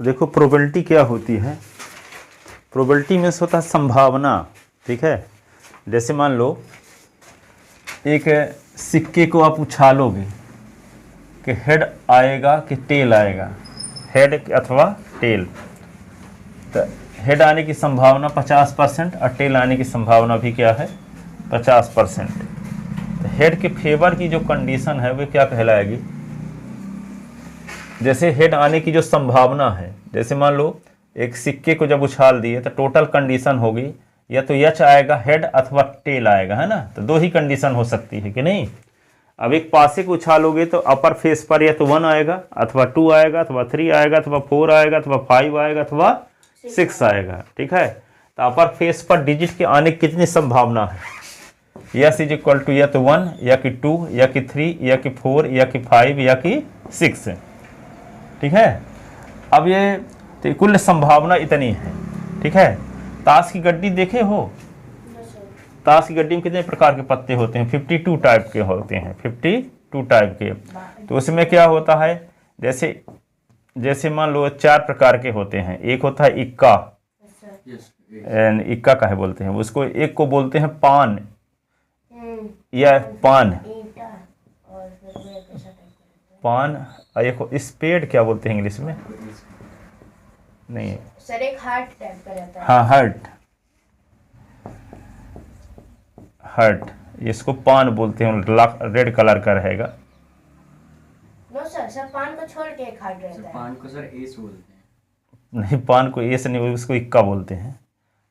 तो देखो प्रोबेबिलिटी क्या होती है। प्रोबेबिलिटी में होता है संभावना, ठीक है। जैसे मान लो एक सिक्के को आप उछालोगे कि हेड आएगा कि टेल आएगा, हेड अथवा टेल, तो हेड आने की संभावना 50% और टेल आने की संभावना भी क्या है 50%। तो हेड के फेवर की जो कंडीशन है वो क्या कहलाएगी, जैसे हेड आने की जो संभावना है, जैसे मान लो एक सिक्के को जब उछाल दिए तो टोटल कंडीशन होगी या तो यच आएगा हेड अथवा टेल आएगा, है ना। तो दो ही कंडीशन हो सकती है कि नहीं। अब एक पासे को उछालोगे तो अपर फेस पर या तो 1 आएगा अथवा 2 आएगा अथवा 3 आएगा अथवा 4 आएगा अथवा 5 आएगा अथवा 6 आएगा, ठीक है। तो अपर फेस पर डिजिट के आने की कितनी संभावना है, यस इज इक्वल टू या तो 1 या कि 2 या कि 3 या कि 4 या कि 5 या कि 6, ठीक है। अब ये तो कुल संभावना इतनी है, ठीक है। ताश की गड्डी देखे हो, ताश की गड्डी में कितने प्रकार के पत्ते होते हैं, 52 टाइप के होते हैं, 52 टाइप के। तो उसमें क्या होता है, जैसे मान लो 4 प्रकार के होते हैं। एक होता है इक्का, इक्का का है बोलते हैं उसको, एक को बोलते हैं पान या पान, और एक स्पेड क्या बोलते हैं इंग्लिश में, नहीं सर एक हार्ट टाइप का रहता है। हाँ हर्ट, इसको पान बोलते हैं, रेड कलर का रहेगा। नो सर पान को छोड़ के एक हार्ट रहता है। पान को सर एस बोलते हैं। नहीं, पान को एस नहीं, उसको इक्का बोलते हैं।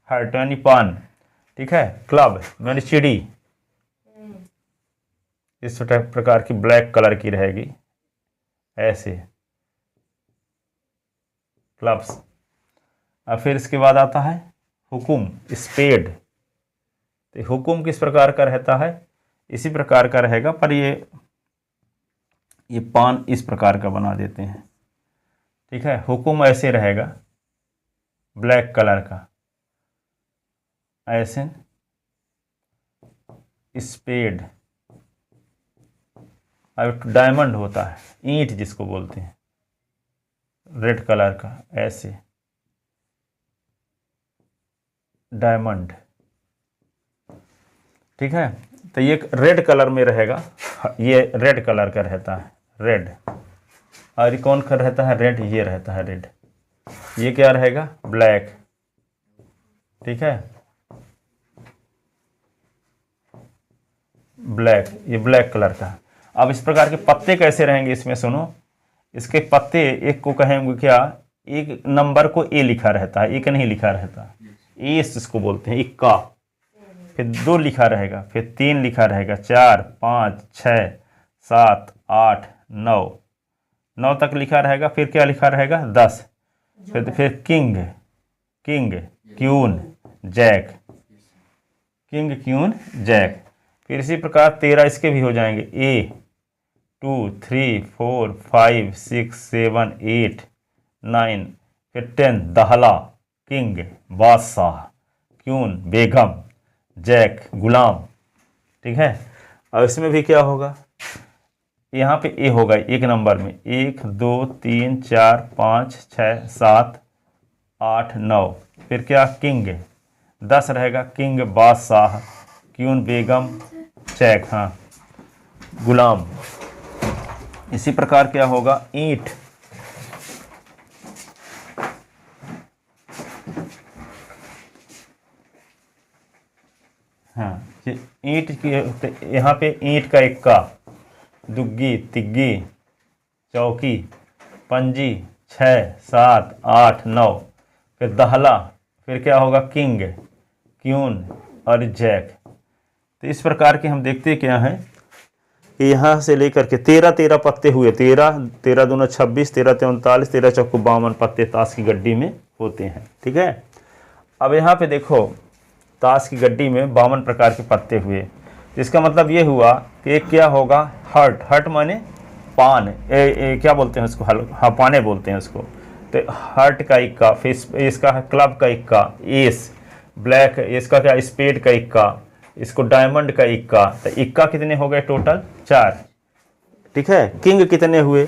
हर्ट यानी पान, ठीक है। क्लब यानी चिड़ी, इस प्रकार की ब्लैक कलर की रहेगी ऐसे क्लब्स। और फिर इसके बाद आता है हुकुम, स्पेड। तो हुकुम किस प्रकार का रहता है, इसी प्रकार का रहेगा, पर ये पान इस प्रकार का बना देते हैं, ठीक है। हुकुम ऐसे रहेगा ब्लैक कलर का, ऐसे स्पेड। और डायमंड होता है, ईंट जिसको बोलते हैं, रेड कलर का ऐसे डायमंड, ठीक है। तो ये रेड कलर में रहेगा, ये रेड कलर का रहता है, रेड। और ये कौन का रहता है, रेड, ये रहता है रेड। ये क्या रहेगा, ब्लैक, ठीक है, ब्लैक, ये ब्लैक कलर का। अब इस प्रकार के पत्ते कैसे रहेंगे इसमें सुनो, इसके पत्ते एक को कहेंगे क्या, एक नंबर को ए लिखा रहता है, एक नहीं लिखा रहता, एस इसको बोलते हैं, इक्का। फिर 2 लिखा रहेगा, फिर 3 लिखा रहेगा, 4, 5, 6, 7, 8, 9 तक लिखा रहेगा। फिर क्या लिखा रहेगा, 10। फिर king, queen, jack, king, queen, jack. फिर इसी प्रकार 13 इसके भी हो जाएंगे, ए 2, 3, 4, 5, 6, 7, 8, 9। फिर 10 दहला, किंग बादशाह, क्यून बेगम, जैक गुलाम, ठीक है। और इसमें भी क्या होगा, यहाँ पे ए होगा एक नंबर में, 1, 2, 3, 4, 5, 6, 7, 8, 9। फिर क्या, किंग 10 रहेगा, किंग बादशाह, क्यून बेगम, जैक, हाँ गुलाम। इसी प्रकार क्या होगा, ईंट, हाँ ईंट की, यहाँ पे ईंट का इक्का, दुग्गी, तिग्गी, चौकी, पंजी, 6, 7, 8, 9। फिर दहला, फिर क्या होगा, किंग, क्यून और जैक। तो इस प्रकार के हम देखते क्या हैं कि यहाँ से लेकर के 13 पत्ते हुए, 13 दूना 26, 13 39, 13 चौको 52 पत्ते ताश की गड्डी में होते हैं, ठीक है। अब यहाँ पे देखो ताश की गड्डी में 52 प्रकार के पत्ते हुए, इसका मतलब ये हुआ कि एक क्या होगा, हर्ट माने पान, क्या बोलते हैं उसको, हाँ पाने बोलते हैं उसको। तो हर्ट का इक्का, फिर इसका क्लब का इक्का, एस, ब्लैक, इसका क्या, स्पेड का इक्का, इसको डायमंड का इक्का। तो इक्का कितने हो गए टोटल, 4, ठीक है। किंग कितने हुए,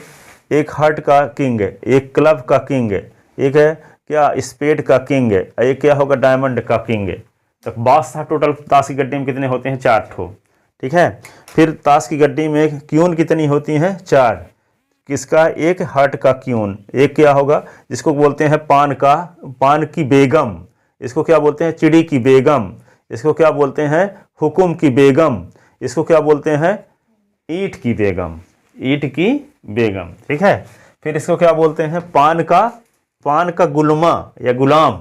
एक हर्ट का किंग, एक क्लब का किंग, एक है क्या स्पेड का किंग है, एक क्या होगा डायमंड का किंग है। तो बादशाह टोटल ताश की गड्डी में कितने होते हैं 4 ठो, ठीक है। फिर ताश की गड्डी में क्यून कितनी होती हैं 4, किसका, एक हार्ट का क्यून, एक क्या होगा जिसको बोलते हैं पान की बेगम, इसको क्या बोलते हैं चिड़ी की बेगम, इसको क्या बोलते हैं हुकुम की बेगम, इसको क्या बोलते हैं ईंट की बेगम, ठीक है। फिर इसको क्या बोलते हैं पान का गुलमा या गुलाम,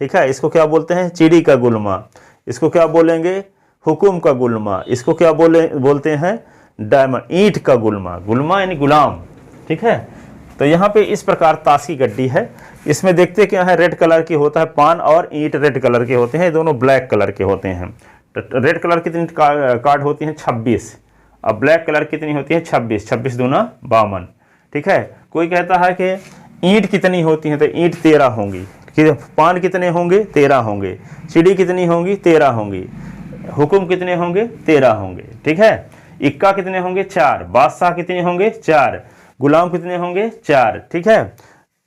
ठीक है, इसको क्या बोलते हैं चिड़ी का गुलमा, इसको क्या बोलेंगे हुकुम का गुलमा, इसको क्या बोलते हैं डायमंड, ईंट का गुलमा यानी गुलाम, ठीक है। तो यहाँ पे इस प्रकार ताश की गड्डी है। इसमें देखते क्या है, रेड कलर की होता है पान और ईंट रेड कलर के होते हैं, दोनों ब्लैक कलर के होते हैं। रेड कलर कितनी कार्ड होती हैं 26, अब ब्लैक कलर कितनी होती है 26, 26 दूना 52, ठीक है। कोई कहता है कि ईंट कितनी होती हैं, तो ईंट 13 होंगी, पान कितने होंगे 13 होंगे, चिड़ी कितनी होंगी 13 होंगी, हुकुम कितने होंगे 13 होंगे, ठीक है। इक्का कितने होंगे 4, बादशाह कितने होंगे 4, गुलाम कितने होंगे 4, ठीक है।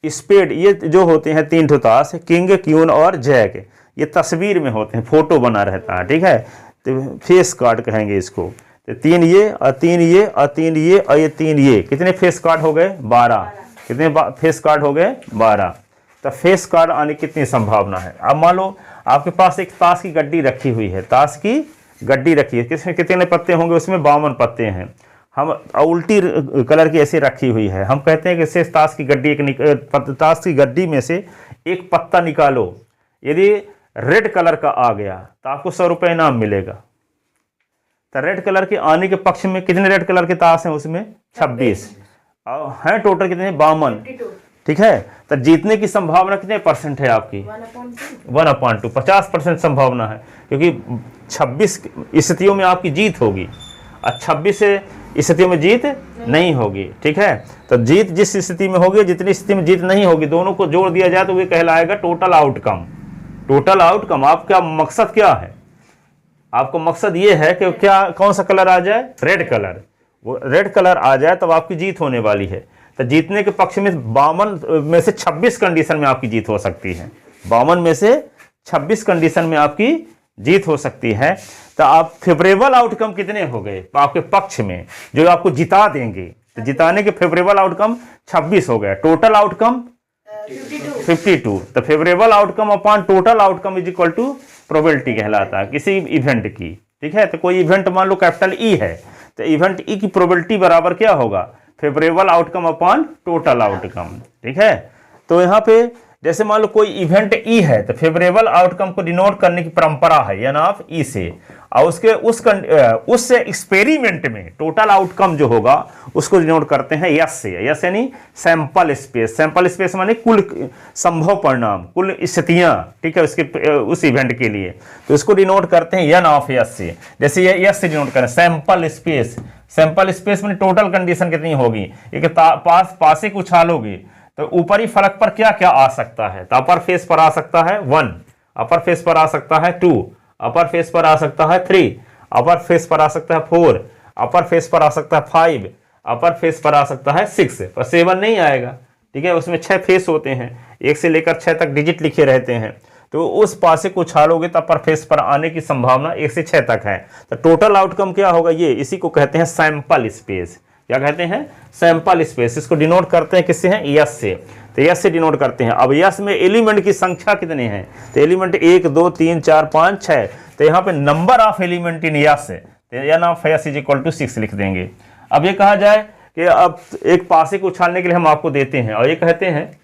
स्पेड ये जो होते हैं 3 ठो ताश, किंग क्यून और जैक, ये तस्वीर में होते हैं, फोटो बना रहता है, ठीक है। तो फेस कार्ड कहेंगे इसको। तो 3 ये और 3 ये और 3 ये और ये 3 ये, कितने फेस कार्ड हो गए 12, कितने फेस कार्ड हो गए 12। तो फेस कार्ड आने की कितनी संभावना है। अब मान लो आपके पास एक ताश की गड्डी रखी हुई है, ताश की गड्डी रखी है, किसमें कितने पत्ते होंगे, उसमें 52 पत्ते हैं, हम उल्टी कलर की ऐसे रखी हुई है, हम कहते हैं कि इससे ताश की गड्डी में से एक पत्ता निकालो, यदि रेड कलर का आ गया तो आपको 100 रुपये इनाम मिलेगा। तो रेड कलर के आने के पक्ष में कितने रेड कलर के ताश हैं उसमें 26 हैं, टोटल कितने 52, ठीक है। तो जीतने की संभावना कितने % है आपकी 1/2, 50% संभावना है, क्योंकि 26 स्थितियों में आपकी जीत होगी और 26 स्थितियों में जीत नहीं होगी, ठीक है। तो जीत जिस स्थिति में होगी, जितनी स्थिति में जीत नहीं होगी, दोनों को जोड़ दिया जाए तो वे कहलाएगा टोटल आउटकम। टोटल आउटकम आपका मकसद क्या है, आपको मकसद ये है कि क्या कौन सा कलर आ जाए, रेड कलर, वो रेड कलर आ जाए तब आपकी जीत होने वाली है। तो जीतने के पक्ष में 52 में से 26 कंडीशन में आपकी जीत हो सकती है, 52 में से 26 कंडीशन में आपकी जीत हो सकती है। तो आप फेवरेबल आउटकम कितने हो गए आपके पक्ष में जो आपको जिता देंगे, तो जिताने के फेवरेबल आउटकम 26 हो गए, टोटल आउटकम 52। तो favourable outcome upon total outcome is equal to probability कहलाता है किसी इवेंट की, ठीक है। तो कोई इवेंट मान लो कैपिटल ई है, तो इवेंट ई की प्रोबेबिलिटी बराबर क्या होगा, favourable outcome upon total outcome, ठीक है। तो यहाँ पे जैसे मान लो कोई इवेंट ई है, तो फेवरेबल आउटकम को डिनोट करने की परंपरा है यानी आप ई से, और उसके उस एक्सपेरिमेंट में टोटल आउटकम जो होगा उसको डिनोट करते हैं यस से, यस यानी सैंपल स्पेस, सैंपल स्पेस माने कुल संभव परिणाम, कुल स्थितियां, ठीक है, उसके उस इवेंट के लिए, तो उसको डिनोट करते हैं यन ऑफ यस से। जैसे ये यस से डिनोट करें सैंपल स्पेस, सैंपल स्पेस में टोटल कंडीशन कितनी होगी, एक पासे को उछालोगे तो ऊपरी फलक पर क्या क्या आ सकता है, तो अपर फेस पर आ सकता है 1, अपर फेस पर आ सकता है 2, अपर फेस पर आ सकता है 3, अपर फेस पर आ सकता है 4, अपर फेस पर आ सकता है 5, अपर फेस पर आ सकता है 6, पर 7 नहीं आएगा, ठीक है। उसमें 6 फेस होते हैं, 1 से लेकर 6 तक डिजिट लिखे रहते हैं, तो उस पासे को उछालोगे तो अपर फेस पर आने की संभावना 1 से 6 तक है। तो टोटल आउटकम क्या होगा, ये इसी को कहते हैं सैंपल स्पेस। क्या कहते हैं, सैंपल स्पेस। इसको डिनोट करते हैं किससे हैं, यस से, तो यस से डिनोट करते हैं। अब यस में एलिमेंट की संख्या कितने हैं, तो एलिमेंट 1 2 3 4 5 6, तो यहाँ पे number of element in S है, तो n of S is equal to 6 लिख देंगे। अब ये कहा जाए कि अब एक पासे को उछालने के लिए हम आपको देते हैं और ये कहते हैं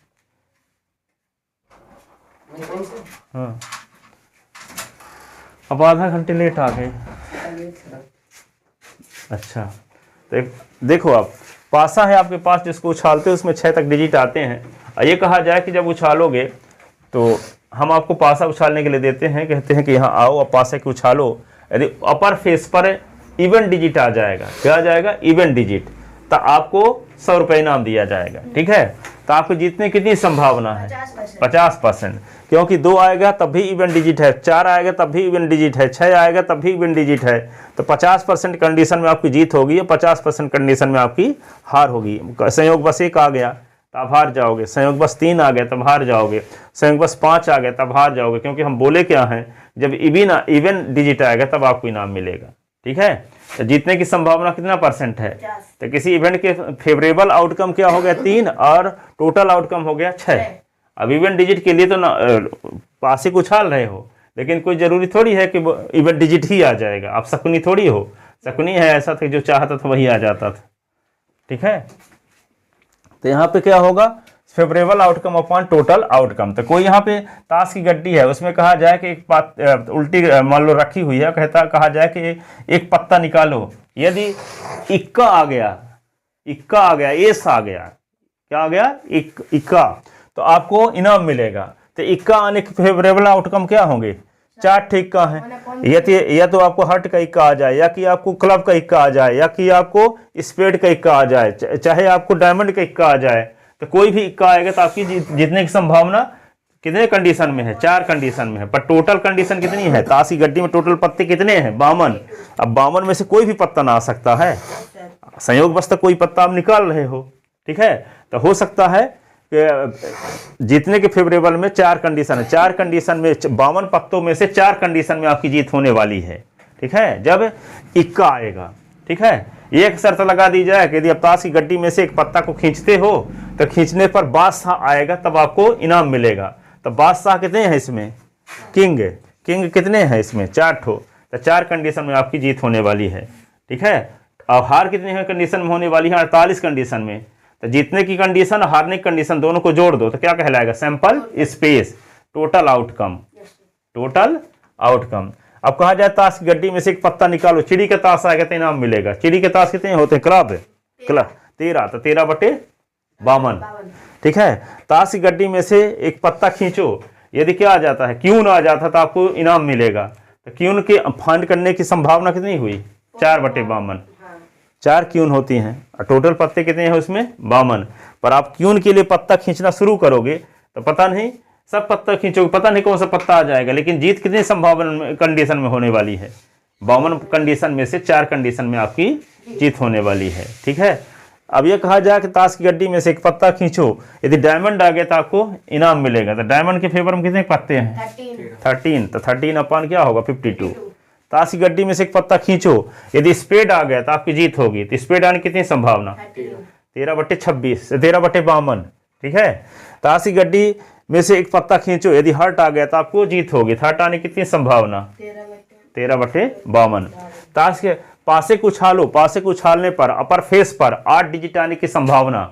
हाँ, अब आधा घंटे लेट आ गए। अच्छा, तो देखो आप पासा है आपके पास जिसको उछालते हैं उसमें 6 तक डिजिट आते हैं, और ये कहा जाए कि जब उछालोगे तो हम आपको पासा उछालने के लिए देते हैं, कहते हैं कि यहाँ आओ और पासे को उछालो, यदि अपर फेस पर इवन डिजिट आ जाएगा, क्या आ जाएगा, इवन डिजिट, तो आपको 100 रुपये इनाम दिया जाएगा, ठीक है। तो आपको जीतने की कितनी संभावना है, 50%, क्योंकि 2 आएगा तब भी इवन डिजिट है, 4 आएगा तब भी इवन डिजिट है, 6 आएगा तब भी इवन डिजिट है, तो 50% कंडीशन में आपकी जीत होगी, 50% कंडीशन में आपकी हार होगी। संयोग बस 1 आ गया, तो आप हार जाओगे। संयोग बस 3 आ गया तब हार जाओगे। संयोग बस 5 आ गया तब हार जाओगे, क्योंकि हम बोले क्या हैं, जब इवन डिजिट आएगा तब आपको इनाम मिलेगा। ठीक है, तो जीतने की संभावना कितना % है? तो किसी इवेंट के फेवरेबल आउटकम क्या हो गया 3 और टोटल आउटकम हो गया 6। अब इवेंट डिजिट के लिए तो पासे को उछाल रहे हो, लेकिन कोई जरूरी थोड़ी है कि इवेंट डिजिट ही आ जाएगा। आप शकुनी थोड़ी हो, शकुनी है ऐसा था जो चाहता था वही आ जाता था। ठीक है, तो यहाँ पे क्या होगा, favourable outcome upon total outcome. तो कोई यहाँ पे ताश की गड्डी है, उसमें कहा जाए कि एक बात उल्टी मान लो रखी हुई है, कहा जाए कि एक पत्ता निकालो, यदि इक्का आ गया, एस आ गया, क्या आ गया, इक्का, तो आपको इनाम मिलेगा। तो इक्का आने के फेवरेबल आउटकम क्या होंगे? 4 ठीक का है, या तो आपको हर्ट का इक्का आ जाए, या कि आपको क्लब का इक्का आ जाए, या कि आपको स्पेड का इक्का आ जाए, चाहे आपको डायमंड का इक्का आ जाए। तो कोई भी इक्का आएगा तो आपकी जीतने की संभावना कितने कंडीशन में है? 4 कंडीशन में है। पर टोटल कंडीशन कितनी है? ताश की गड्डी में टोटल पत्ते कितने हैं? 52। अब 52 में से कोई भी पत्ता ना आ सकता है, संयोग बस तो कोई पत्ता आप निकाल रहे हो। ठीक है, तो हो सकता है कि जीतने के फेवरेबल में 4 कंडीशन है, 4 कंडीशन में 52 पत्तों में से 4 कंडीशन में आपकी जीत होने वाली है। ठीक है, जब इक्का आएगा। ठीक है, एक शर्त लगा दी जाए कि यदि आप ताश की गड्डी में से एक पत्ता को खींचते हो तो खींचने पर बादशाह आएगा तब आपको इनाम मिलेगा। तो बादशाह कितने हैं इसमें? किंग कितने हैं इसमें? 4 ठो। तो 4 कंडीशन में आपकी जीत होने वाली है। ठीक है, अब हार कितने कंडीशन में होने वाली है? 48 कंडीशन में। तो जीतने की कंडीशन और हारने की कंडीशन दोनों को जोड़ दो तो क्या कहलाएगा? Sample space total outcome. अब कहा जाए ताश की गड्डी में से एक पत्ता निकालो, चिड़ी का ताश आएगा तो इनाम मिलेगा। चिड़ी के ताश कितने होते हैं? क्लब 13, तो 13/52। ठीक है, ताश की गड्डी में से एक पत्ता खींचो, यदि क्या आ जाता है? क्यून आ जाता तो आपको इनाम मिलेगा। तो क्यून के फाइंड करने की संभावना कितनी हुई? 4/52। 4 क्यून होती हैं और टोटल पत्ते कितने हैं उसमें? 52। पर आप क्यून के लिए पत्ता खींचना शुरू करोगे तो पता नहीं, सब पत्ता खींचोगे पता नहीं कौन सा पत्ता आ जाएगा, लेकिन जीत कितनी संभावना कंडीशन में होने वाली है? 52 कंडीशन में से 4 कंडीशन में आपकी जीत होने वाली है। ठीक है, अब यह कहा जाए कि ताश की गड्डी में से एक पत्ता खींचो, यदि डायमंड आ गया तो आपको इनाम मिलेगा। तो डायमंड के फेवर में कितने पत्ते हैं? 13। तो 13 अपॉन क्या होगा? 52। ताश की गड्डी में से एक पत्ता खींचो, यदि स्पेड आ गया तो आपकी जीत होगी। तो स्पेड आने की कितनी संभावना? 13/26, 13/52। ठीक है, ताश की गड्डी में से एक पत्ता खींचो, यदि हर्ट आ गया तो आपको जीत होगी। हर्ट आने की कितनी संभावना? 13/52। ताश के पासे को उछालो, पासे को उछालने पर अपर फेस पर 8 डिजिट आने की संभावना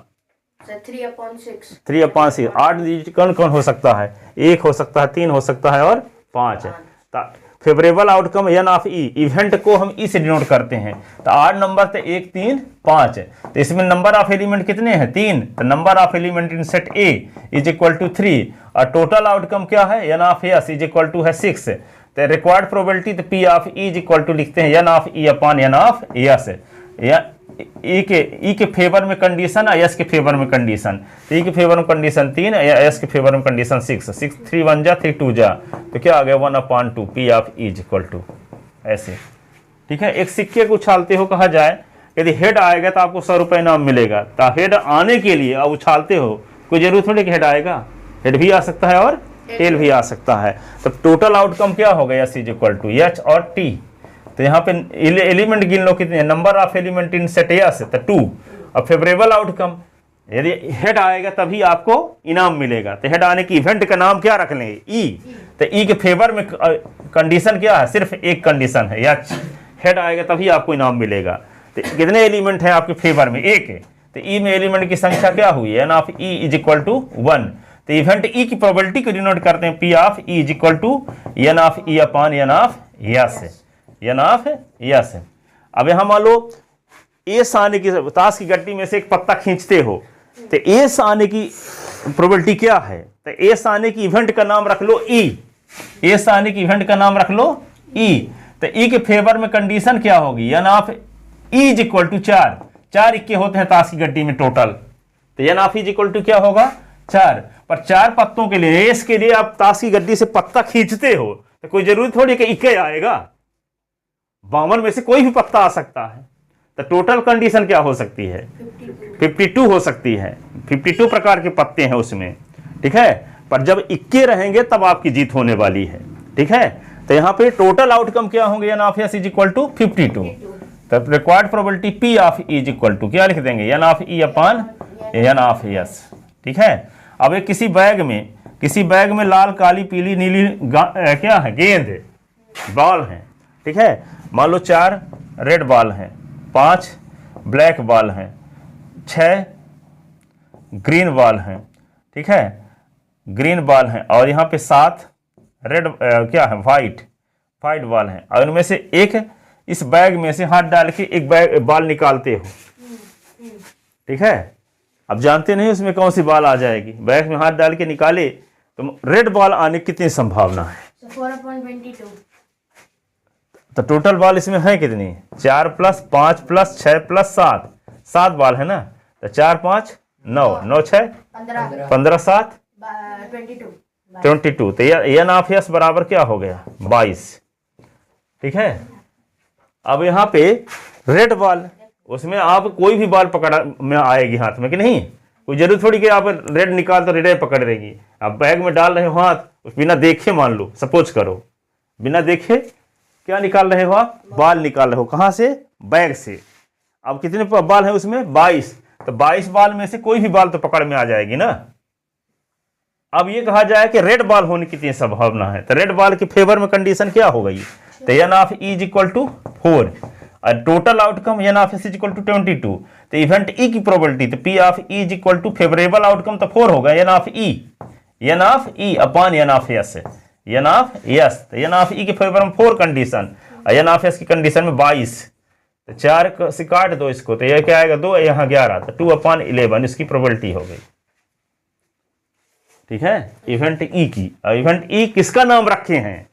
3/6। 8 डिजिट कौन कौन हो सकता है? 1 हो सकता है, 3 हो सकता है और 5 है। Favourable outcome N of E, event को हम ई से डिनोट करते हैं। तो 8 नंबर तो 1, 3, 5 है। तो इसमें नंबर ऑफ एलिमेंट कितने हैं? 3। तो number of element in set A is equal to 3 और टोटल आउटकम क्या है? N of S is equal to है 6। तो रिक्वायर्ड प्रोबेबिलिटी तो P of E is equal to लिखते हैं n of E upon N of S. E के favour में कंडीशन और एस के फेवर में कंडीशन। ई के फेवर में कंडीशन 3 या एस के फेवर में कंडीशन 6। 6 3 1 जा 3 2 जा, तो क्या आ गया? 1/2 P of E is equal to ऐसे। ठीक है, एक सिक्के को उछालते हो, कहा जाए यदि हेड आएगा तो आपको 100 रुपये इनाम मिलेगा। तो हेड आने के लिए अब उछालते हो, कोई जरूरत थोड़ी कि हेड आएगा, हेड भी आ सकता है और टेल भी आ सकता है। तो टोटल आउटकम क्या हो गया? S is equal to H और टी। तो यहाँ पे एलिमेंट गिन लो कितने? Number of element in set S तो 2 और फेवरेबल आउटकम यदि हेड आएगा तभी आपको इनाम मिलेगा। तो हेड आने की इवेंट का नाम क्या रख लेंगे? ई। तो ई के फेवर में कंडीशन क्या है? सिर्फ एक कंडीशन है, या हेड आएगा तभी आपको इनाम मिलेगा। तो कितने एलिमेंट हैं आपके फेवर में? 1 है। तो ई में एलिमेंट की संख्या क्या हुई? N of E is equal to 1। तो इवेंट ई की प्रोबेबिलिटी को डिनोट करते हैं P of E is equal to N of E upon N of S. N of S. अब यहां मान लो एस आने की, ताश की गड्डी में से एक पत्ता खींचते हो तो एस आने की प्रोबेबिलिटी क्या है? तो एस आने की इवेंट का नाम रख लो ई। एस आने की इवेंट का नाम रख लो ई। तो ई के फेवर में कंडीशन क्या होगी? N of E is equal to 4। 4 इक्के होते हैं ताश की गड्डी में टोटल। तो N of E is equal to क्या होगा? 4। पर 4 पत्तों के लिए, एस के लिए आप ताश की गड्डी से पत्ता खींचते हो तो कोई जरूरी थोड़ी कि इक्के आएगा, 52 में से कोई भी पत्ता आ सकता है। तो टोटल कंडीशन क्या हो सकती है? 52 हो सकती है। 52 प्रकार के पत्ते हैं उसमें, ठीक है। पर जब इक्के रहेंगे तब आपकी जीत होने वाली है, ठीक है। तो यहाँ पे टोटल आउटकम क्या होंगे? N of S is equal to 52। तब required probability P of E is equal to क्या लिख देंगे? N of E upon N of S, ठीक है। अब एक किसी बैग में लाल, काली, पीली, नीली क्या है? गेंद, बॉल है, ठीक है। मान लो 4 रेड बॉल हैं, 5 ब्लैक बॉल हैं, 6 ग्रीन बॉल हैं, ठीक है, ग्रीन बॉल हैं, और यहाँ पे 7 रेड क्या है? वाइट बॉल हैं। और उनमें से एक इस बैग में से हाथ डाल के एक बैग बॉल निकालते हो, ठीक है। अब जानते नहीं उसमें कौन सी बॉल आ जाएगी। बैग में हाथ डाल के निकाले तो रेड बॉल आने की कितनी संभावना है? 4/22। तो टोटल बॉल इसमें है कितनी? 4 + 5 + 6 + 7 बॉल है ना। तो 4 5 9 9 6 15 7 22। तो एन ऑफ एस बराबर क्या हो गया? 22, ठीक है। अब यहाँ पे रेड बॉल, उसमें आप कोई भी बॉल पकड़ा में आएगी हाथ में कि नहीं? कोई जरूर थोड़ी कि आप रेड निकाल तो रेड पकड़ रहेगी। आप बैग में डाल रहे हो हाथ, बिना देखे, मान लो सपोज करो, बिना देखे क्या निकाल रहे हो आप? बॉल निकाल रहे हो। कहाँ से? बैग से। अब कितने बॉल है उसमें? 22। तो 22 बॉल में से कोई भी बॉल तो पकड़ में आ जाएगी ना। अब ये कहा जाए कि रेड बॉल होने की कितनी संभावना है? तो रेड बॉल के फेवर में कंडीशन क्या हो गई? तो N of E is equal to 4 और total outcome N of S is equal to 22। तो इवेंट ई की प्रोबेबिलिटी, तो P of E is equal to favourable outcome तो 4 होगा। N of E upon N of S, N of S. तो N of E के favour में 4 condition और N of S की कंडीशन में 22। तो 4 से काट दो इसको, तो यह क्या आएगा? 2, यहाँ 11, तो 2/11 इसकी प्रोबेबिलिटी हो गई, ठीक है। इवेंट ई की। और इवेंट ई किसका नाम रखे हैं?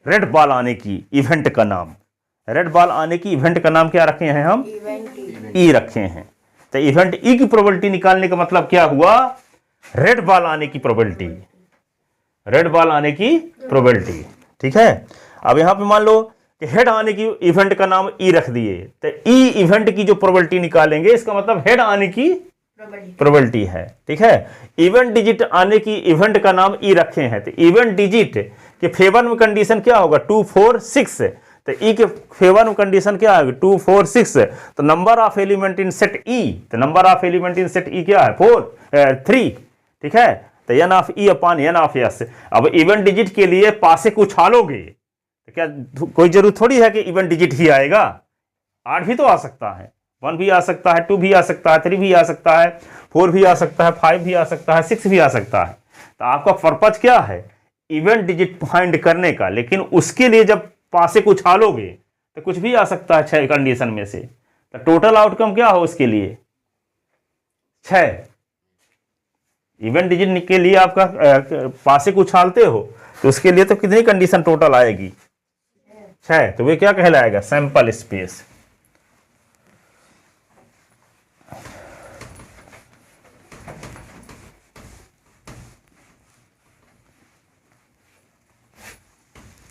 रेड बॉल आने की इवेंट का नाम। रेड बॉल आने की इवेंट का नाम क्या रखे हैं हम? ई रखे हैं। तो इवेंट ई की प्रोबेबिलिटी निकालने का मतलब क्या हुआ? रेड बॉल आने की प्रोबेबिलिटी, रेड बॉल आने की प्रोबेबिलिटी, ठीक है। अब यहां पे मान लो कि हेड आने की इवेंट का नाम ई रख दिए, तो ई इवेंट की जो प्रोबेबिलिटी निकालेंगे इसका मतलब हेड आने की प्रोबेबिलिटी है, ठीक है। इवेंट डिजिट आने की इवेंट का नाम ई रखे हैं, तो इवेंट डिजिट के फेवर में कंडीशन क्या होगा? 2 4 6। तो ई के फेवर में कंडीशन क्या है? 2 4 6। तो number of element in set E, तो number of element in set E क्या है? 3, ठीक है। तो N of E upon N of S. अब इवेंट डिजिट के लिए पासे को उछालोगे तो क्या कोई जरूरत थोड़ी है कि इवेंट डिजिट ही आएगा? 8 भी तो आ सकता है, 1 भी आ सकता है, 2 भी आ सकता है, 3 भी आ सकता है, 4 भी आ सकता है, 5 भी आ सकता है, 6 भी आ सकता है। तो आपका पर्पज क्या है? इवेंट डिजिट फाइंड करने का। लेकिन उसके लिए जब पासे को उछालोगे तो कुछ भी आ सकता है 6 कंडीशन में से। तो टोटल आउटकम क्या हो उसके लिए? 6। इवेंट डिजिट के लिए आपका पासे को उछालते हो तो उसके लिए तो कितनी कंडीशन टोटल आएगी? 6। तो वे क्या कहलाएगा? Sample space.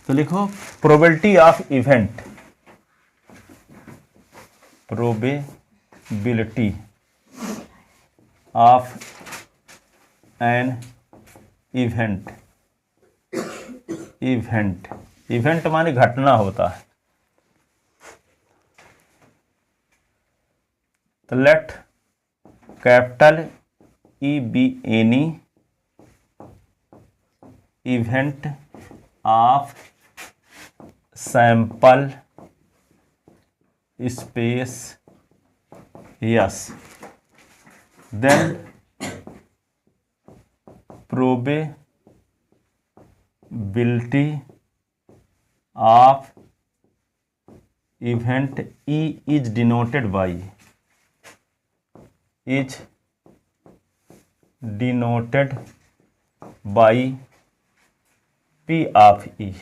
तो लिखो probability of event, probability of an event. Event माने घटना होता है। तो let capital E be any event of sample space S, then probability of event E is denoted by P of E.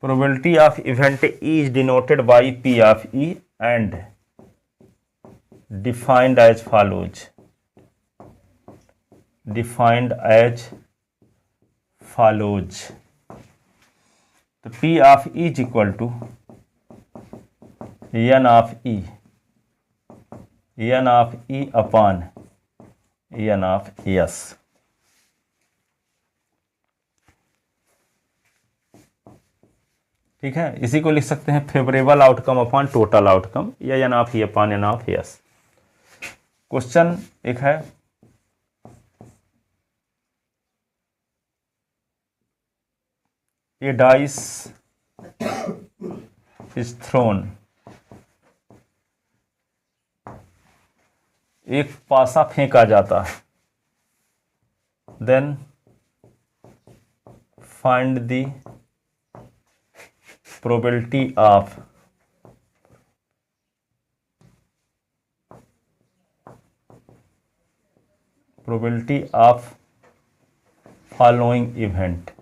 Probability of event E is denoted by P of E and defined as follows. तो P of E is equal to N of E, N of E upon N of S। ठीक है, इसी को लिख सकते हैं favourable outcome upon total outcome, या N of E upon N of S। Question एक है, A dice is thrown, एक पासा फेंका जाता है, then find the probability of following events।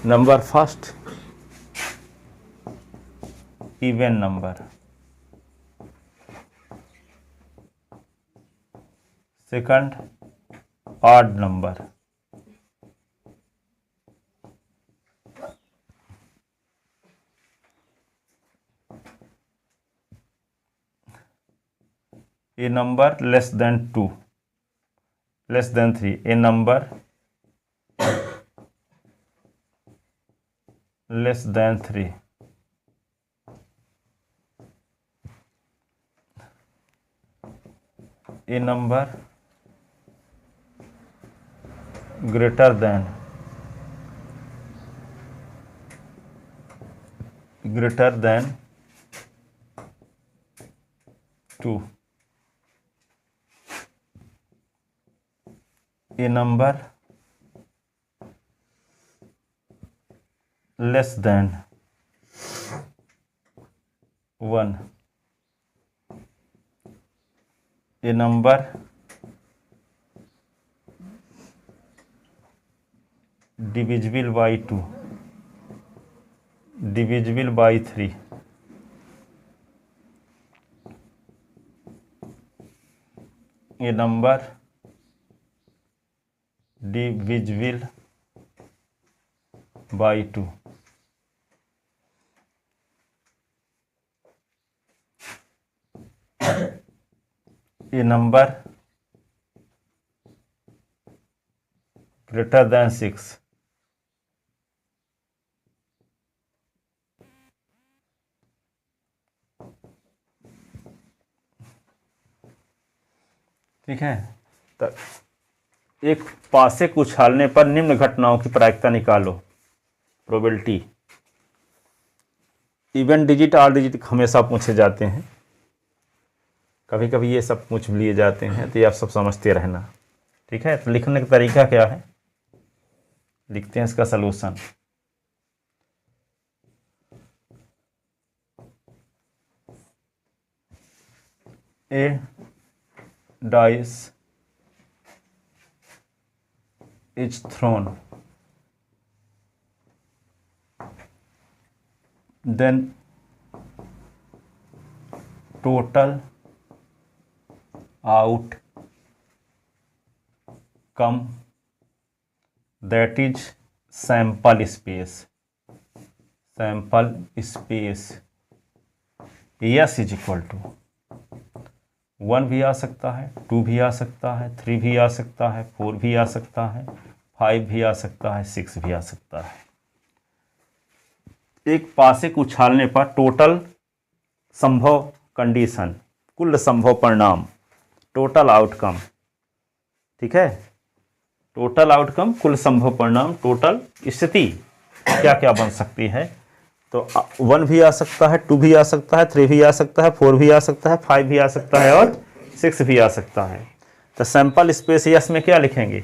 Number first even number, second odd number, a number less than 2, less than 3, a number less than 3, a number greater than 2, a number less than 1, a number divisible by 2, divisible by 3, a number divisible by 2, a number greater than 6, ठीक है। तो एक पासे को उछालने पर निम्न घटनाओं की प्रायिकता निकालो, probability. Even digit, odd digit हमेशा पूछे जाते हैं, कभी कभी ये सब पूछ लिए जाते हैं, तो ये आप सब समझते रहना। ठीक है, तो लिखने का तरीका क्या है, लिखते हैं इसका solution. A dice is thrown, then total outcome, that is sample space, S is equal to 1 भी आ सकता है, 2 भी आ सकता है, 3 भी आ सकता है, 4 भी आ सकता है, 5 भी आ सकता है, 6 भी आ सकता है। एक पासे को उछालने पर टोटल संभव कंडीशन, कुल संभव परिणाम, टोटल आउटकम। ठीक है, टोटल आउटकम, कुल संभव परिणाम, टोटल स्थिति क्या क्या बन सकती है। तो 1 भी आ सकता है, 2 भी आ सकता है, 3 भी आ सकता है, 4 भी आ सकता है, 5 भी आ सकता है और 6 भी आ सकता है। तो सैंपल स्पेस यस में क्या लिखेंगे,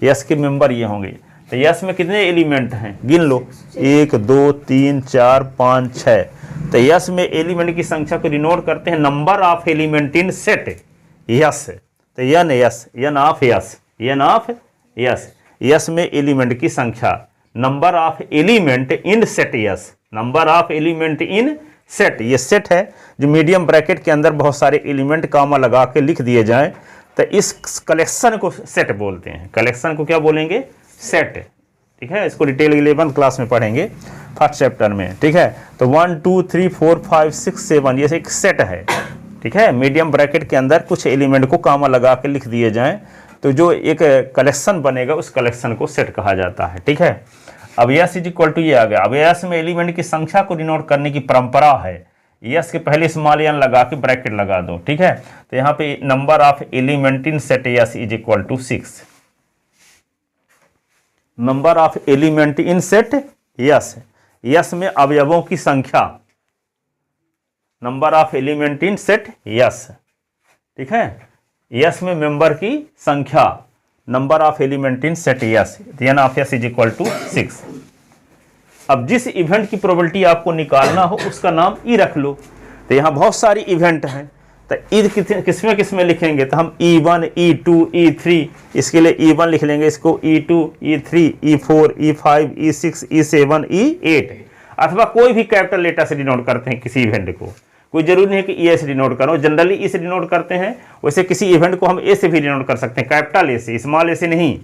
यस के मेंबर ये होंगे। तो यस में कितने एलिमेंट हैं, गिन लो, 1 2 3 4 5 6। तो यस में एलिमेंट की संख्या को डिनोट करते हैं number of element in set S. तो n S, N of S, N of S, S में एलिमेंट की संख्या, number of element in set S, number of element in set, ये सेट है जो मीडियम ब्रैकेट के अंदर बहुत सारे एलिमेंट कामा लगा के लिख दिए जाएं, तो इस कलेक्शन को सेट बोलते हैं। कलेक्शन को क्या बोलेंगे? सेट। ठीक है, इसको डिटेल 11th क्लास में पढ़ेंगे फर्स्ट चैप्टर में। ठीक है, तो 1 2 3 4 5 6 7 ये एक सेट है। ठीक है, मीडियम ब्रैकेट के अंदर कुछ एलिमेंट को कामा लगा के लिख दिए जाएं तो जो एक कलेक्शन बनेगा उस कलेक्शन को सेट कहा जाता है। ठीक है, अब यस इज इक्वल टू ये आ गया। अब यस में एलिमेंट की संख्या को डिनोट करने की परंपरा है। यस के पहले स्मॉल एन लगा के ब्रैकेट लगा दो। ठीक है, तो यहाँ पे number of element in set S is equal to 6। Number of element in set S, S में अवयवों की संख्या, number of element in set S. ठीक है, यस में मेंबर की संख्या, number of element in set S, N of S is equal to 6। अब जिस इवेंट की प्रोबेबिलिटी आपको निकालना हो उसका नाम ई रख लो। तो यहाँ बहुत सारी इवेंट हैं, तो ई किसमें किसमें लिखेंगे? तो हम E1 E2 E3, इसके लिए E1 लिख लेंगे, इसको E2 E3 E4 E5 E6 E7 E8, अथवा कोई भी कैपिटल लेटर से डिनोट करते हैं किसी इवेंट को। कोई जरूरी नहीं है कि ए से डिनोट करो, जनरली ई से डिनोट करते हैं। वैसे किसी इवेंट को हम ए से भी डिनोट कर सकते हैं, कैपिटल ए से, स्मॉल ए से नहीं।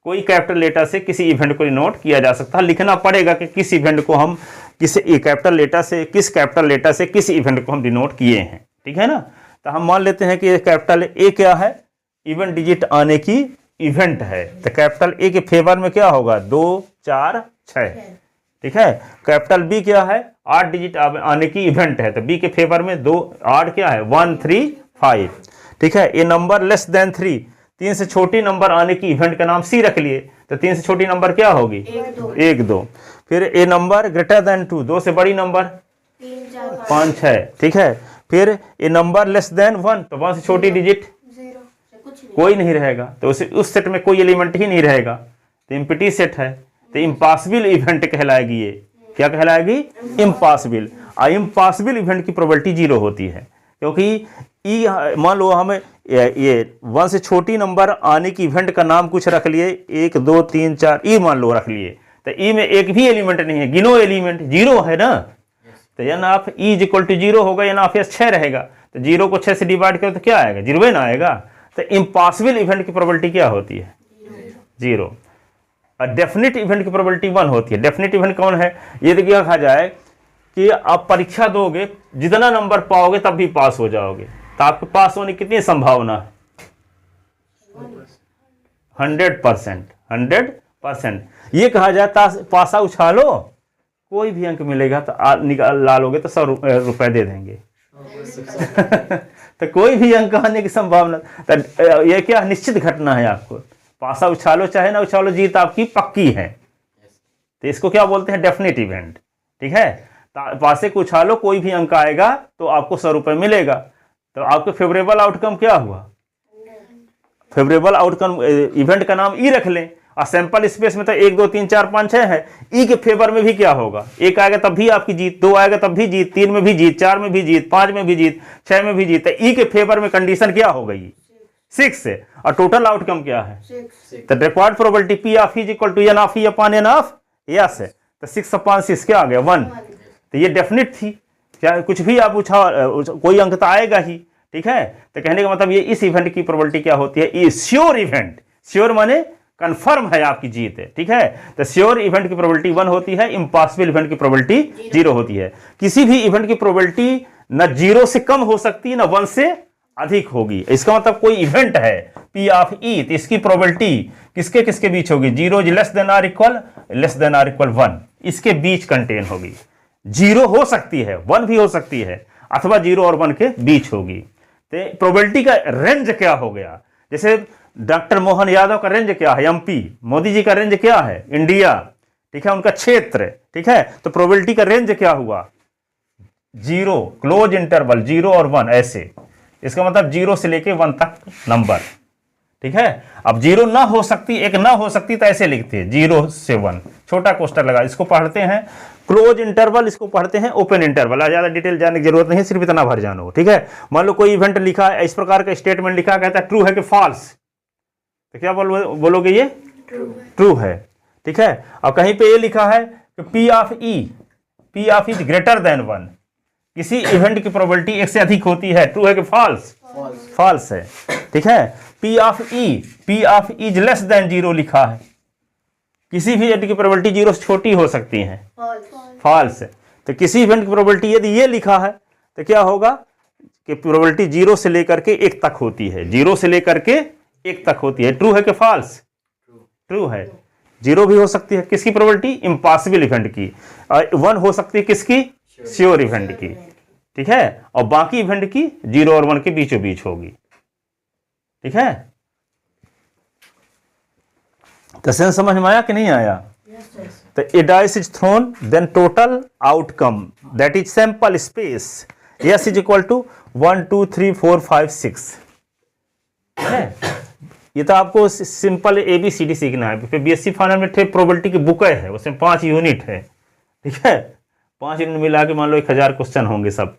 कोई कैपिटल लेटर से किसी इवेंट को डिनोट किया जा सकता है। लिखना पड़ेगा कि किस इवेंट को हम किस कैपिटल लेटर से, किस कैपिटल लेटर से किस इवेंट को हम डिनोट किए हैं। ठीक है ना, तो हम मान लेते हैं कि कैपिटल ए क्या है? इवेंट डिजिट आने की इवेंट है। तो कैपिटल ए के फेवर में क्या होगा? 2 4 6। ठीक है, कैपिटल बी क्या है? 8 डिजिट आने की इवेंट है, तो बी के फेवर में 2 8 क्या है? 1 3 5। ठीक है, ए नंबर लेस देन 3, 3 से छोटी नंबर आने की इवेंट का नाम सी रख लिए, तो 3 से छोटी नंबर क्या होगी? 1 2। फिर ए नंबर ग्रेटर देन 2, 2 से बड़ी नंबर 3 4 5 6। ठीक है, फिर ए नंबर लेस देन 1, तो 1 से छोटी डिजिट 0 कुछ नहीं, कोई नहीं रहेगा, तो उस सेट में कोई एलिमेंट ही नहीं रहेगा, तो इम्पिटी सेट है, तो इम्पॉसिबल इवेंट कहलाएगी। ये क्या कहलाएगी? इम्पॉसिबल। इम्पॉसिबल इवेंट की प्रोबेबिलिटी 0 होती है, क्योंकि ई मान लो हमें ये 1 से छोटी नंबर आने की इवेंट का नाम कुछ रख लिए, 1 2 3 4 ई मान लो रख लिए, तो ई में एक भी एलिमेंट नहीं है, गिनो एलिमेंट 0 है ना, तो N of E is equal to 0 होगा, एन ऑफ एस 6 रहेगा, तो 0 को 6 से डिवाइड करो तो क्या आएगा? 0 ना आएगा। तो इम्पॉसिबल इवेंट की प्रोबेबिलिटी क्या होती है? 0। और डेफिनेट इवेंट की प्रोबेबिलिटी 1 होती है। डेफिनेट इवेंट कौन है? ये तो क्या कहा जाए कि आप परीक्षा दोगे, जितना नंबर पाओगे तब भी पास हो जाओगे, तो आपके पास होने की कितनी संभावना है? 100%। 100%। ये कहा जाता पासा उछालो, कोई भी अंक मिलेगा तो निकाल ला लोगे तो 100 रुपए दे देंगे। तो कोई भी अंक आने की संभावना, तो ये क्या निश्चित घटना है आपको, पासा उछालो चाहे ना उछालो, जीत आपकी पक्की है। तो इसको क्या बोलते हैं? Definite event. ठीक है, पासे को उछालो, कोई भी अंक आएगा तो आपको 100 रुपए मिलेगा। तो आपके फेवरेबल आउटकम क्या हुआ? फेवरेबल आउटकम इवेंट का नाम ई रख लें, और सैंपल स्पेस में तो 1 2 3 4 5 6 है। ई के फेवर में भी क्या होगा? 1 आएगा तब भी आपकी जीत, 2 आएगा तब भी जीत, 3 में भी जीत, 4 में भी जीत, 5 में भी जीत, 6 में भी जीत। तो ई के फेवर में कंडीशन क्या हो गई? 6 से। और टोटल आउटकम क्या है? 6। तो required probability P of E is equal to N of E upon N of S है, तो 6 अपॉन 6 क्या आ गया? 1। तो ये डेफिनेट थी, क्या कुछ भी आप कोई अंक तो आएगा ही। ठीक है, तो कहने का मतलब ये इस इवेंट की प्रोबेबिलिटी क्या होती है? ये श्योर इवेंट, श्योर माने कंफर्म है आपकी जीत है। ठीक है, तो श्योर इवेंट की प्रोबेबिलिटी 1 होती है, इम्पॉसिबल इवेंट की प्रोबेबिलिटी 0 होती है। किसी भी इवेंट की प्रोबेबिलिटी न 0 से कम हो सकती है न 1 से अधिक होगी। इसका मतलब कोई इवेंट है P ऑफ E, तो इसकी प्रोबेबिलिटी किसके किसके बीच होगी? 0 लेस देन आर इक्वल 1, इसके बीच कंटेन होगी। 0 हो सकती है, 1 भी हो सकती है, अथवा 0 और 1 के बीच होगी। तो प्रोबेबिलिटी का रेंज क्या हो गया? जैसे डॉक्टर मोहन यादव का रेंज क्या है? MP। मोदी जी का रेंज क्या है? इंडिया। ठीक है, उनका क्षेत्र। ठीक है, तो प्रोबेबिलिटी का रेंज क्या हुआ? 0, क्लोज इंटरवल 0 और 1 ऐसे। इसका मतलब 0 से लेके 1 तक नंबर। ठीक है, अब 0 ना हो सकती, 1 ना हो सकती, तो ऐसे लिखते हैं 0 से 1, छोटा कोष्टक लगा। इसको पढ़ते हैं क्लोज इंटरवल, इसको पढ़ते हैं ओपन इंटरवल। ज्यादा डिटेल जाने की जरूरत नहीं, सिर्फ इतना भर जानो। ठीक है, मान लो कोई इवेंट लिखा है, इस प्रकार का स्टेटमेंट लिखा, कहता है ट्रू है कि फॉल्स, तो क्या बोलोगे? ये ट्रू है। ठीक है, अब कहीं पे ये लिखा है कि P of E is greater than 1, किसी इवेंट की प्रोबेबिलिटी 1 से अधिक होती है, ट्रू है कि फॉल्स? फॉल्स है। ठीक है, P of E is less than 0 लिखा है, किसी भी इवेंट की प्रोबेबिलिटी 0 से छोटी हो सकती है, फॉल्स है। तो किसी इवेंट की प्रोबेबिलिटी यदि ये लिखा है तो क्या होगा कि प्रोबेबिलिटी 0 से लेकर के 1 तक होती है, 0 से लेकर के 1 तक होती है। ट्रू है कि फॉल्स? ट्रू है। 0 भी हो सकती है किसकी प्रोबेबिलिटी? इम्पॉसिबल इवेंट की। 1 हो सकती है किसकी? श्योर इवेंट की। ठीक है, और बाकी इवेंट की 0 और 1 के बीचों बीच होगी। ठीक है, तो सेंस समझ में आया कि नहीं आया? तो a dice is thrown then total outcome that is sample space S is equal to 1 2 3 4 5 6 है। ये तो आपको सिंपल ABCD सीखना है। फिर BSc फाइनल में प्रोबेबिलिटी की बुक है, उसमें 5 यूनिट है। ठीक है, 5 यूनिट मिला के मान लो 1000 क्वेश्चन होंगे सब।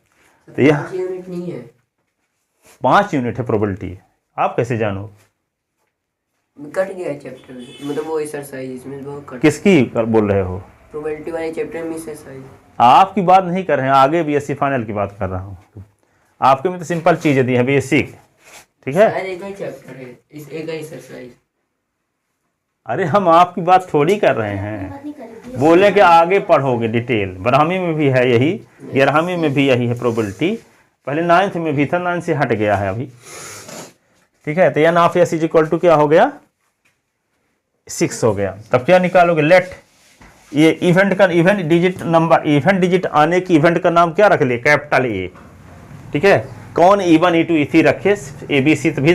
तो यह 5 यूनिट नहीं है, 5 यूनिट है प्रोबेबिलिटी। आप कैसे जानो? कट गया चैप्टर, मतलब वो एक्सरसाइज इसमें बहुत कट। किसकी बोल रहे हो? प्रोबेबिलिटी वाले चैप्टर में एक्सरसाइज। आपकी बात नहीं कर रहे हैं, आगे BSc फाइनल की बात कर रहा हूँ। आपके में तो सिंपल चीजें दी है बेसिक। ठीक है, शायद एक ही चैप्टर है, इस एक ही एक्सरसाइज। अरे हम आपकी बात थोड़ी कर रहे हैं, बोले कि आगे पढ़ोगे डिटेल। ब्राह्मी में भी है यही, 11वीं में भी यही है प्रोबेबिलिटी, पहले 9th में भी था, 9th से हट गया है अभी। ठीक है, तो N of S is equal to क्या हो गया? 6 हो गया। तब क्या निकालोगे? लेट ये event digit number, event digit आने की इवेंट का नाम क्या रख लिए? Capital A. ठीक है, कौन E1 E2 E3 रखे? ABC तो भी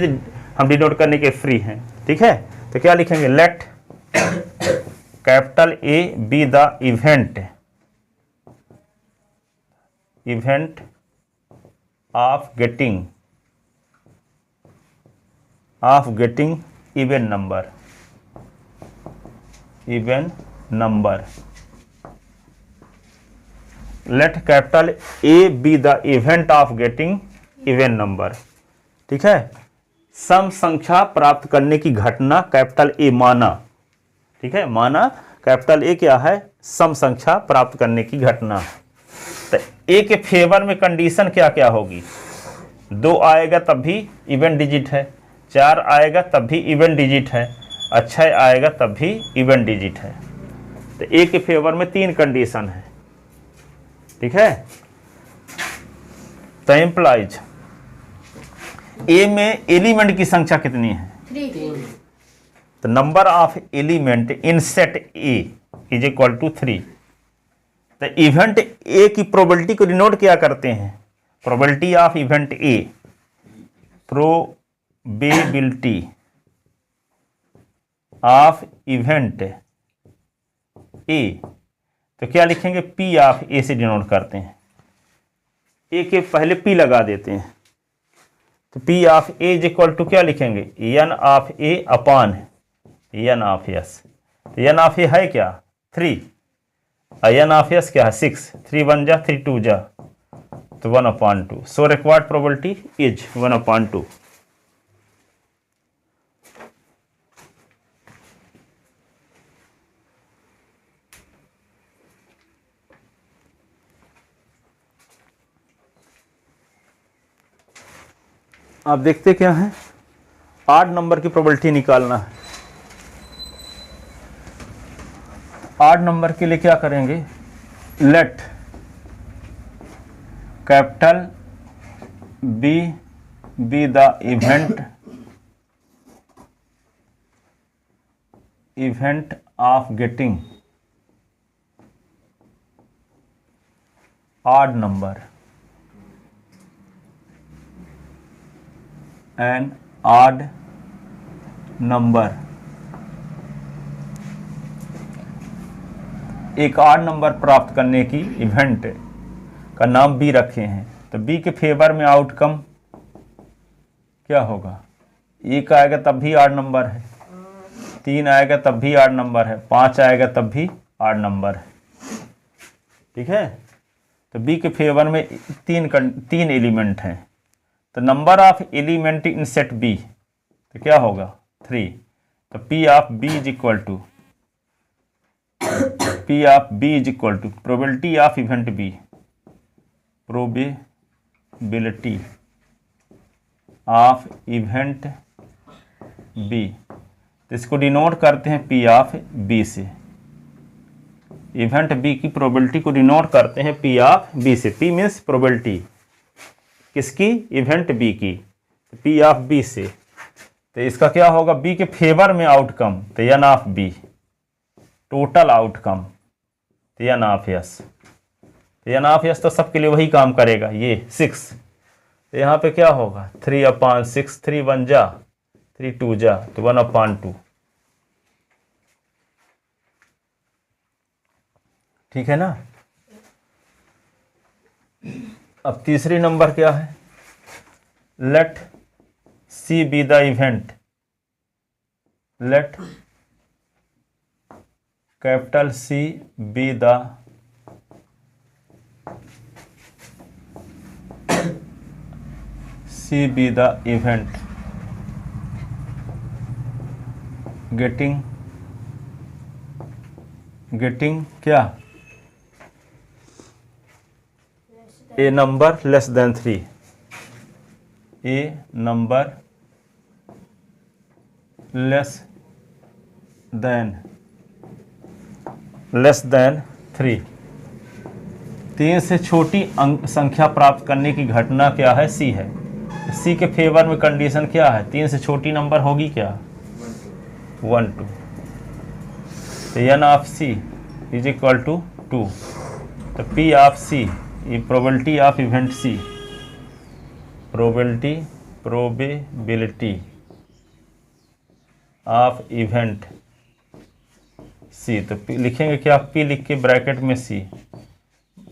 हम डिनोट करने के फ्री हैं। ठीक है, तो क्या लिखेंगे? Let capital A B the event of getting even number. Let capital A B the event of getting even number. ठीक है, सम संख्या प्राप्त करने की घटना कैपिटल A माना। ठीक है, माना कैपिटल A क्या है? सम संख्या प्राप्त करने की घटना। तो A के फेवर में कंडीशन क्या क्या होगी? 2 आएगा तब भी इवेंट डिजिट है, 4 आएगा तब भी इवेंट डिजिट है, 6 आएगा तब भी इवेंट डिजिट है। तो A के फेवर में 3 कंडीशन है। ठीक है, तो एम्प्लॉइज ए में एलिमेंट की संख्या कितनी है? 3। तो number of element in set A is equal to 3। तो इवेंट ए की प्रोबेबिलिटी को डिनोट क्या करते हैं? Probability of event A, probability of event A. तो क्या लिखेंगे? P ऑफ ए से डिनोट करते हैं। ए के पहले P लगा देते हैं, तो P of A is equal to क्या लिखेंगे? N of A upon N of S. तो N ऑफ ए है क्या? 3, और N ऑफ एस क्या है? 6। 3 1 जा, 3 2 जा, तो 1/2। So required probability is 1/2। आप देखते क्या है? 8 नंबर की प्रोबेबिलिटी निकालना है। 8 नंबर के लिए क्या करेंगे? Let capital B be the event of getting odd number, an odd number, एक ऑड नंबर प्राप्त करने की इवेंट का नाम बी रखे हैं। तो बी के फेवर में आउटकम क्या होगा? 1 आएगा तब भी ऑड नंबर है, 3 आएगा तब भी ऑड नंबर है, 5 आएगा तब भी ऑड नंबर है। ठीक है, तो बी के फेवर में 3 एलिमेंट हैं। तो number of element in set B तो क्या होगा? 3। तो P of B is equal to probability of event B, probability of event B, तो इसको डिनोट करते हैं पी ऑफ बी से। इवेंट बी की प्रोबेबिलिटी को डिनोट करते हैं पी ऑफ बी से। पी मीन्स प्रोबेबिलिटी किसकी? इवेंट बी की, पी ऑफ बी से। तो इसका क्या होगा? बी के फेवर में आउटकम, तो N of B, total outcome तो N of S. N of S तो सबके लिए वही काम करेगा, ये 6। तो यहाँ पे क्या होगा? 3/6, 3 1 जा, 3 2 जा, तो 1/2। ठीक है ना? अब तीसरी नंबर क्या है? Let C be the event, let capital C be the event getting क्या? A number less than 3, a number less than 3, 3 से छोटी संख्या प्राप्त करने की घटना क्या है? सी है। सी के फेवर में कंडीशन क्या है? 3 से छोटी नंबर होगी क्या? 1 2। तो N of C is equal to 2। तो पी ऑफ सी, ये probability of event C, probability of event C. तो लिखेंगे क्या? पी लिख के ब्रैकेट में C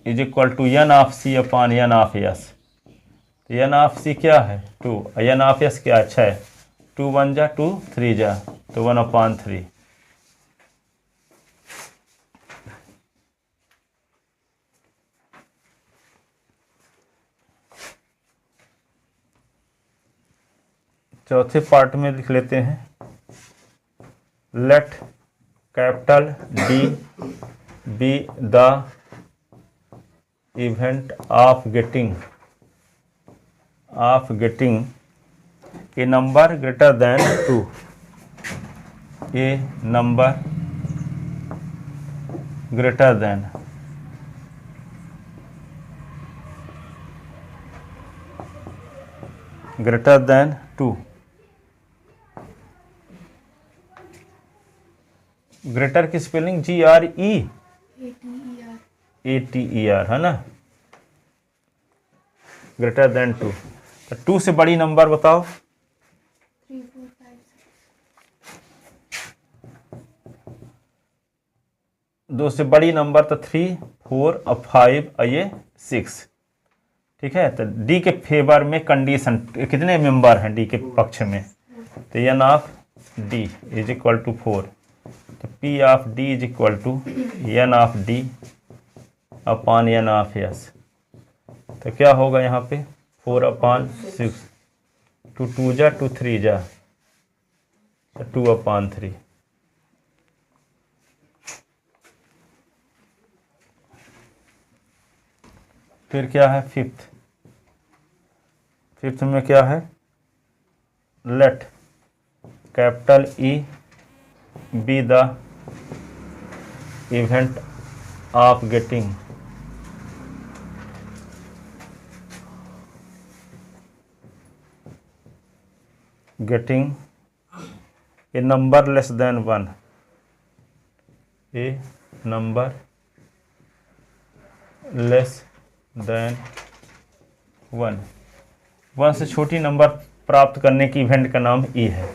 is equal to N of C upon N of S. तो एन ऑफ सी क्या है? 2, एन ऑफ एस क्या है? 6, 2 1 जा, 2 3 जा, तो 1/3। चौथे पार्ट में लिख लेते हैं, let capital D be the event of getting a number greater than 2, a number greater than than 2। Greater की स्पेलिंग GREATER है ना? Greater than 2। तो 2 से बड़ी नंबर बताओ। 3 4 5 2 से बड़ी नंबर तो 3 4 और 5 और ये 6। ठीक है? तो डी के फेवर में कंडीशन कितने मेंबर हैं डी के पक्ष में? तो N of D is equal to 4। तो P of D is equal to N of D upon N of S. तो क्या होगा यहाँ पे? 4/6, 2 2 जा, 2 3 जा, 2/3। फिर क्या है? फिफ्थ में क्या है? Late capital E B the event of getting a number less then 1, A number less then 1। 1 से छोटी नंबर प्राप्त करने की इवेंट का नाम ई है।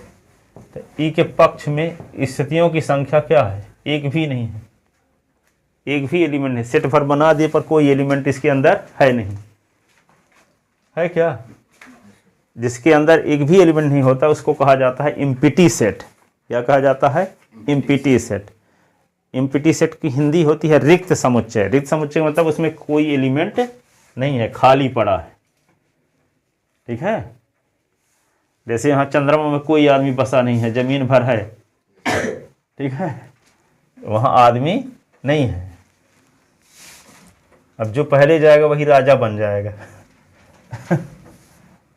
तो ई के पक्ष में स्थितियों की संख्या क्या है? एक भी नहीं है, एक भी एलिमेंट नहीं। सेट भर बना दिए पर कोई एलिमेंट इसके अंदर है नहीं, है क्या? जिसके अंदर एक भी एलिमेंट नहीं होता उसको कहा जाता है इम्पिटी सेट। क्या कहा जाता है? Empty set. इम्पिटी सेट की हिंदी होती है रिक्त समुच्चय। रिक्त समुच्चय मतलब उसमें कोई एलिमेंट नहीं है, खाली पड़ा है। ठीक है? जैसे यहाँ चंद्रमा में कोई आदमी बसा नहीं है, जमीन भर है। ठीक है? वहाँ आदमी नहीं है। अब जो पहले जाएगा वही राजा बन जाएगा।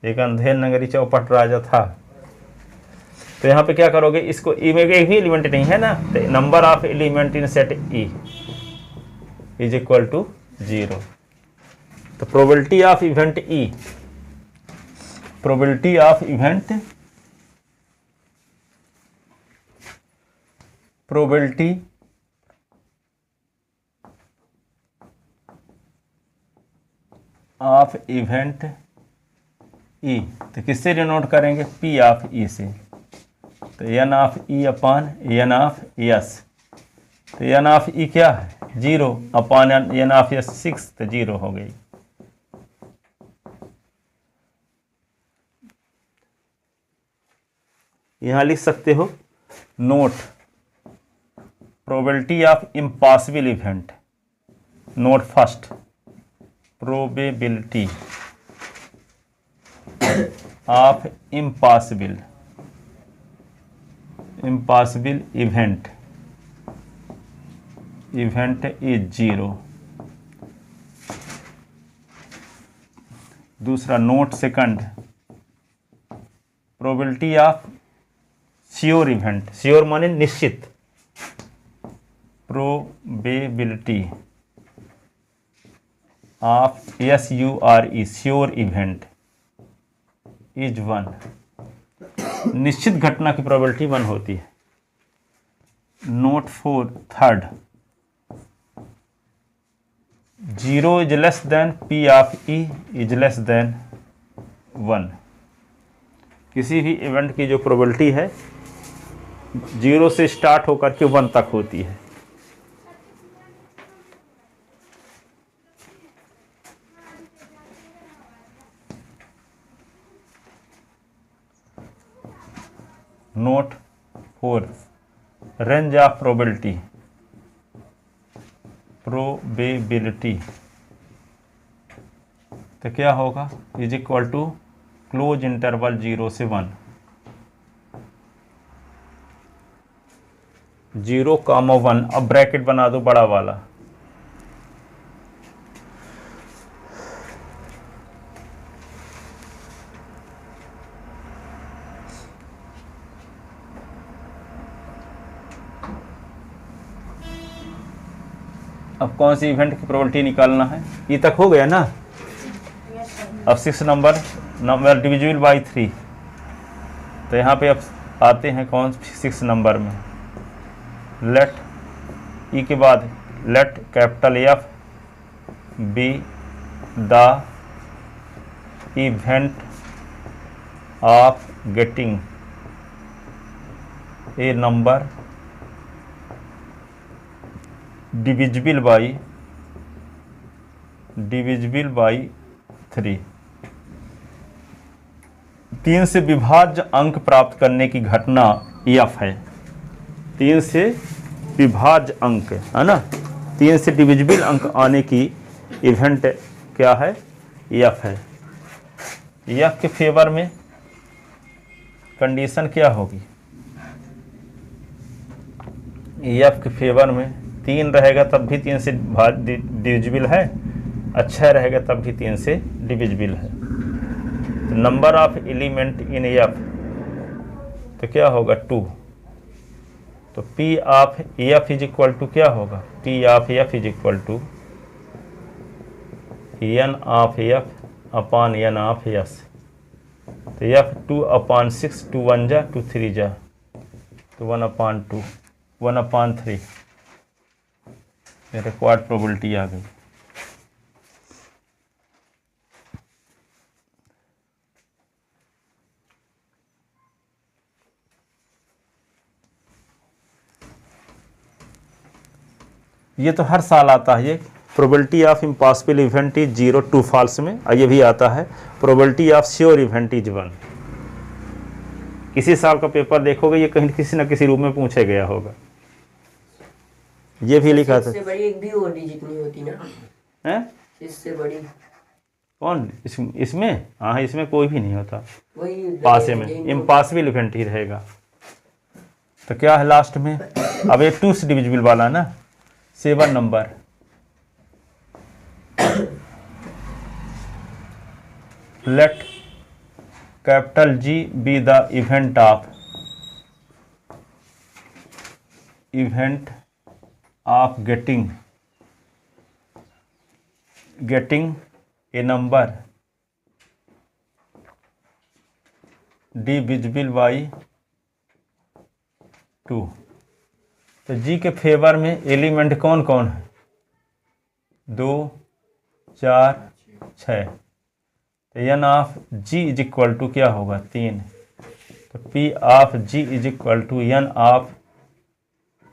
एक अंधेर नगरी चौपट राजा था। तो यहाँ पे क्या करोगे, इसको ई में एक भी एलिमेंट नहीं है ना, तो number of element in set E is equal to 0। तो probability of event E, probability of event, probability of event E, तो किससे डिनोट करेंगे, पी ऑफ ई से। तो N of E upon N of S, तो N of E क्या है, 0 अपान N of S 6, तो 0 हो गई। यहां लिख सकते हो note probability of impossible event, node first probability of impossible event is 0। दूसरा note second probability of sure event, sure माने निश्चित, probability of SURE sure event is 1। निश्चित घटना की प्रोबेबिलिटी 1 होती है। Note for third 0 is less than P of E is less than 1। किसी भी इवेंट की जो प्रोबेबिलिटी है 0 से स्टार्ट होकर के 1 तक होती है। Note for range of probability, तो क्या होगा, is equal to close interval 0 से 1, 0, 1। अब ब्रैकेट बना दो बड़ा वाला, अब कौन सी इवेंट की प्रोबेबिलिटी निकालना है, ये तक हो गया ना। अब 6 नंबर डिविजिबल बाई 3, तो यहाँ पे अब आते हैं कौन 6 नंबर में, लेट ई के बाद let capital F B the event of getting a number divisible by 3। 3 से विभाज्य अंक प्राप्त करने की घटना F है। 3 से विभाज्य अंक है ना, 3 से डिविजिबल अंक आने की इवेंट क्या है, F है। F के फेवर में कंडीशन क्या होगी, F के फेवर में 3 रहेगा तब भी 3 से डिविजिबल है, अच्छा रहेगा तब भी 3 से डिविजिबल है। तो number of element in F तो क्या होगा 2। तो P of F is equal to क्या होगा, P of F is equal to N of F upon N of S। तो F 2/6, 2 1 जा 2 3 जा, तो 1/2 1/3 रिक्वायर्ड प्रोबेबिलिटी आ गई। ये तो हर साल आता है, ये probability of impossible event is 0 2 falls में, और ये भी आता है probability of sure event is 1। किसी साल का पेपर देखोगे ये कहीं किसी न किसी रूप में पूछा गया होगा। ये भी लिखा था, इससे बड़ी एक भी और डिजिट नहीं होती ना, हैं इससे बड़ी कौन इसमें, हाँ इसमें कोई भी नहीं होता, वही पासे में इम्पॉसिबल इवेंट ही रहेगा। तो क्या है लास्ट में, अब ये 2 से डिविजिबल वाला ना 7 number, let capital G be the event of getting a number divisible by 2। तो जी के फेवर में एलिमेंट कौन कौन है? 2, 4, 6। तो N of G is equal to क्या होगा? 3। तो P of G is equal to N of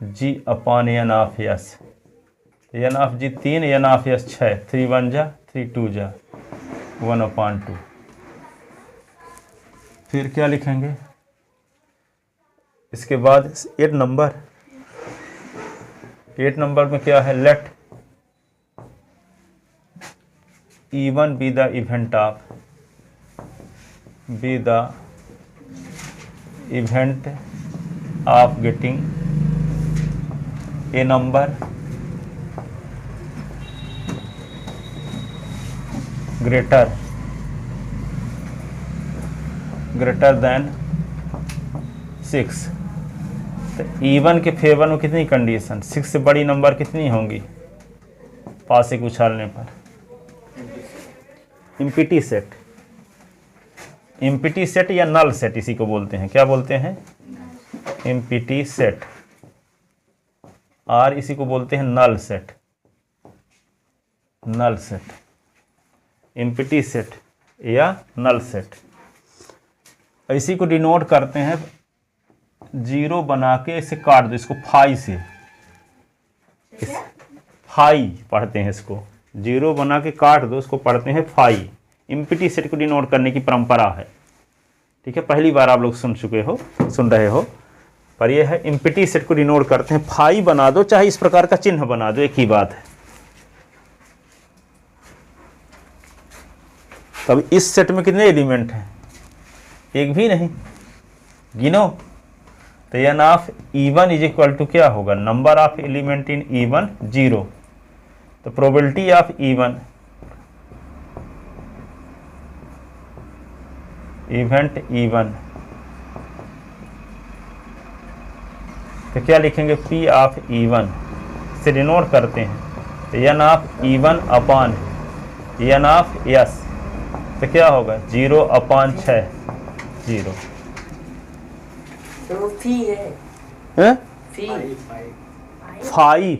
G upon N of S. N of G 3, n of S 6। 3 1 जा, 3 2 जा, 1/2। फिर क्या लिखेंगे इसके बाद? 8 नंबर में क्या है? Let E1 be the event of getting a number greater than 6। तो E1 के फेवर में कितनी कंडीशन? 6 से बड़ी नंबर कितनी होंगी पास एक उछालने पर? इम्पिटी सेट या नल सेट इसी को बोलते हैं। क्या बोलते हैं? Empty set. और इसी को बोलते हैं नल सेट। इम्पिटी सेट या नल सेट। इसी को डिनोट करते हैं 0 बना के इसे काट दो, इसको फाई से, फाई पढ़ते हैं इसको। 0 बना के काट दो, उसको पढ़ते हैं फाई। इम्पिटी सेट को डिनोट करने की परंपरा है। ठीक है, पहली बार आप लोग सुन रहे हो, पर यह है इम्पिटी सेट को डिनोट करते हैं। फाई बना दो, चाहे इस प्रकार का चिन्ह बना दो, एक ही बात है। तब इस सेट में कितने एलिमेंट हैं? एक भी नहीं, गिनो। तो N of E1 is equal to क्या होगा? Number of element in E1 0। तो probability of E1 event E1, तो क्या लिखेंगे? P ऑफ E1 से डिनोट करते हैं। तो N of E1 upon N of S, तो क्या होगा? 0/6 0। तो फी है, हैं? फी फाई